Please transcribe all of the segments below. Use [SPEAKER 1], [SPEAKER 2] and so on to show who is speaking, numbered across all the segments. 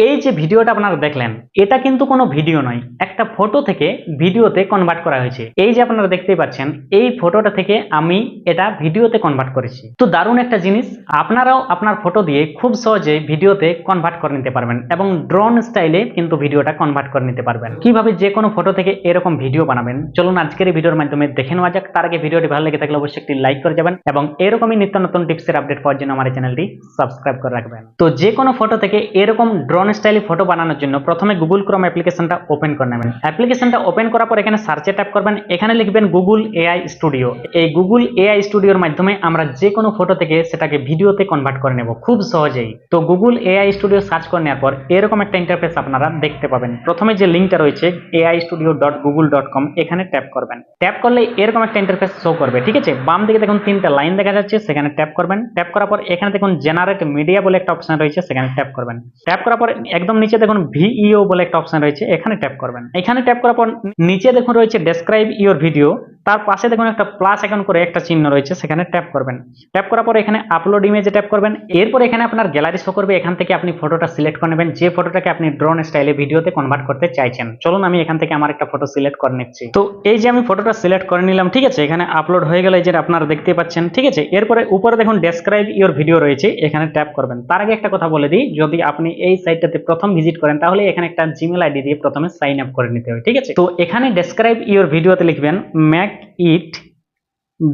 [SPEAKER 1] এই যে ভিডিওটা আপনারা দেখলেন, এটা কিন্তু কোনো ভিডিও নয়, একটা ফটো থেকে ভিডিওতে কনভার্ট করা হয়েছে। এই যে আপনারা দেখতেই পাচ্ছেন, এই ফটোটা থেকে আমি এটা ভিডিওতে কনভার্ট করেছি। তো দারুণ একটা জিনিস, আপনারাও আপনার ফটো দিয়ে খুব সহজে ভিডিওতে কনভার্ট করে নিতে পারবেন এবং ড্রোন স্টাইলে কিন্তু ভিডিওটা কনভার্ট করে নিতে পারবেন। কিভাবে যে কোনো ফটো থেকে এরকম ভিডিও বানাবেন, চলুন আজকের এই ভিডিওর মাধ্যমে দেখে নেওয়া যাক। তার আগে ভিডিওটি ভালো লেগে থাকলে অবশ্যই একটি লাইক করে যাবেন এবং এরকমই নিত্য নতুন টিপসের আপডেট পাওয়ার জন্য আমার চ্যানেলটি সাবস্ক্রাইব করে রাখবেন। তো যে কোনো ফটো থেকে এরকম ড্রোন স্টাইলে ফটো বানানোর জন্য প্রথমে গুগল ক্রোম অ্যাপ্লিকেশনটা ওপেন করে নেবেন। অ্যাপ্লিকেশনটা ওপেন করার পর এখানে সার্চে ট্যাপ করবেন, এখানে লিখবেন গুগল এআই স্টুডিও। এই গুগল এআই স্টুডিওর মাধ্যমে আমরা যে কোনো ফটো থেকে সেটাকে ভিডিওতে কনভার্ট করে নেব খুব সহজেই। তো গুগল এআই স্টুডিও সার্চ করে নেওয়ার পর এরকম একটা ইন্টারফেস আপনারা দেখতে পাবেন। প্রথমে যে লিঙ্কটা রয়েছে aistudio.google.com, এখানে ট্যাপ করবেন। ট্যাপ করলে এরকম একটা ইন্টারফেস শো করবে, ঠিক আছে। বাম দিকে দেখুন তিনটা লাইন দেখা যাচ্ছে, সেখানে ট্যাপ করবেন। ট্যাপ করার পর এখানে দেখুন জেনারেট মিডিয়া বলে একটা অপশন রয়েছে, সেখানে ট্যাপ করবেন। ট্যাপ করার পর একদম নিচে দেখুন ভিইও বলে একটা অপশন রয়েছে, এখানে ট্যাপ করবেন। এখানে ট্যাপ করার পর নিচে দেখুন রয়েছে ডেসক্রাইব ইওর ভিডিও, তার পাশে দেখুন একটা প্লাস আইকন করে একটা চিহ্ন রয়েছে, সেখানে ট্যাপ করবেন। ট্যাপ করার পর এখানে আপলোড ইমেজে ট্যাপ করবেন। এরপর এখানে আপনার গ্যালারি শো করবে, এখান থেকে আপনি ফটোটা সিলেক্ট করে নেবেন, যে ফটোটাকে আপনি ড্রোন স্টাইলে ভিডিওতে কনভার্ট করতে চাইছেন। চলুন আমি এখান থেকে আমার একটা ফটো সিলেক্ট করে নিচ্ছি। তো এই যে আমি ফটোটা সিলেক্ট করে নিলাম, ঠিক আছে। এখানে আপলোড হয়ে গেলে যে আপনারা দেখতে পাচ্ছেন, ঠিক আছে। এরপরে উপরে দেখুন ডেসক্রাইব ইওর ভিডিও রয়েছে, এখানে ট্যাপ করবেন। তার আগে একটা কথা বলে দিই, যদি আপনি এই সাইটটাতে প্রথম ভিজিট করেন তাহলে এখানে একটা জিমেল আইডি দিয়ে প্রথমে সাইন আপ করে নিতে হবে, ঠিক আছে। তো এখানে ডেসক্রাইব ইওর ভিডিওতে লিখবেন মেক ইট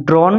[SPEAKER 1] ড্রোন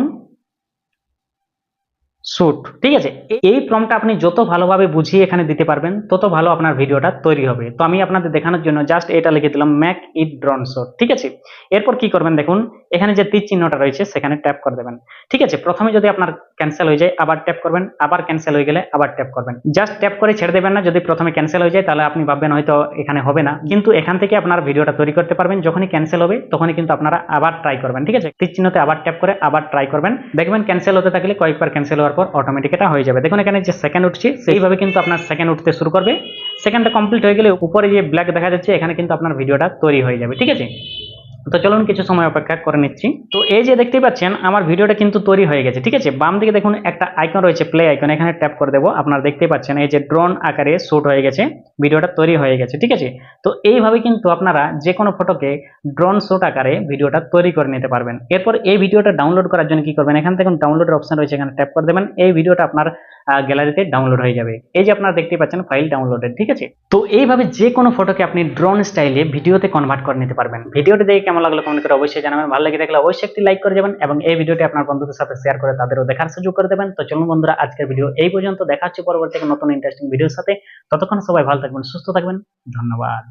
[SPEAKER 1] শুট, ঠিক আছে। এই প্রম্পটটা আপনি যত ভালোভাবে বুঝিয়ে এখানে দিতে পারবেন তত ভালো আপনার ভিডিওটা তৈরি হবে। তো আমি আপনাদের দেখানোর জন্য জাস্ট এটা লিখে দিলাম মেক ইট ড্রোন শুট, ঠিক আছে। এরপর কি করবেন দেখুন, এখানে যে তীর চিহ্নটা রয়েছে সেখানে ট্যাপ করে দেবেন, ঠিক আছে। প্রথমে যদি আপনার ক্যান্সেল হয়ে যায় আবার ট্যাপ করবেন, আবার ক্যান্সেল হয়ে গেলে আবার ট্যাপ করবেন। জাস্ট ট্যাপ করে ছেড়ে দেবেন না। যদি প্রথমে ক্যান্সেল হয়ে যায় তাহলে আপনি ভাববেন হয়তো এখানে হবে না, কিন্তু এখান থেকে আপনার ভিডিওটা তৈরি করতে পারবেন। যখনই ক্যান্সেল হবে তখনই কিন্তু আপনারা আবার ট্রাই করবেন, ঠিক আছে। তীর চিহ্নতে আবার ট্যাপ করে আবার ট্রাই করবেন, দেখবেন ক্যান্সেল হতে থাকলে কয়েকবার ক্যান্সেল হওয়ার পর অটোমেটিক এটা হয়ে যাবে। দেখুন এখানে যে সেকেন্ড উঠছে সেইভাবে কিন্তু আপনার সেকেন্ড উঠতে শুরু করবে। সেকেন্ডটা কমপ্লিট হয়ে গেলে উপরে যে ব্ল্যাক দেখা যাচ্ছে এখানে কিন্তু আপনার ভিডিওটা তৈরি হয়ে যাবে, ঠিক আছে। তো চলুন কিছু সময় অপেক্ষা করে নিচ্ছি। তো এই যে দেখতে পাচ্ছেন আমার ভিডিওটা কিন্তু তৈরি হয়ে গেছে, ঠিক আছে। বাম দিকে দেখুন একটা আইকন রয়েছে প্লে আইকন, এখানে ট্যাপ করে দেবো। আপনারা দেখতে পাচ্ছেন এই যে ড্রোন আকারে শুট হয়ে গেছে, ভিডিওটা তৈরি হয়ে গেছে, ঠিক আছে। তো এইভাবে কিন্তু আপনারা যে কোনো ফটোকে ড্রোন শুট আকারে ভিডিওটা তৈরি করে নিতে পারবেন। এরপর এই ভিডিওটা ডাউনলোড করার জন্য কি করবেন, এখান থেকে ডাউনলোডের অপশন রয়েছে, এখানে ট্যাপ করে দেবেন। এই ভিডিওটা আপনার গ্যালারিতে ডাউনলোড হয়ে যাবে। এই যে আপনারা দেখতে পাচ্ছেন ফাইল ডাউনলোডেড, ঠিক আছে। তো এইভাবে যে কোনো ফটোকে আপনি ড্রোন স্টাইলে ভিডিওতে কনভার্ট করে নিতে পারবেন। ভিডিওটি দেখে কেমন লাগলো কমেন্ট করে অবশ্যই জানাবেন। ভালো লেগে থাকলে অবশ্যই একটি লাইক করে যাবেন এবং এই ভিডিওটি আপনার বন্ধুদের সাথে শেয়ার করে তাদেরও দেখার সুযোগ করে দেবেন। তো চলুন বন্ধুরা, আজকের ভিডিও এই পর্যন্ত। দেখা হচ্ছে পরবর্তী নতুন ইন্টারেস্টিং ভিডিওর সাথে। ততক্ষণ সবাই ভালো থাকবেন, সুস্থ থাকবেন। ধন্যবাদ।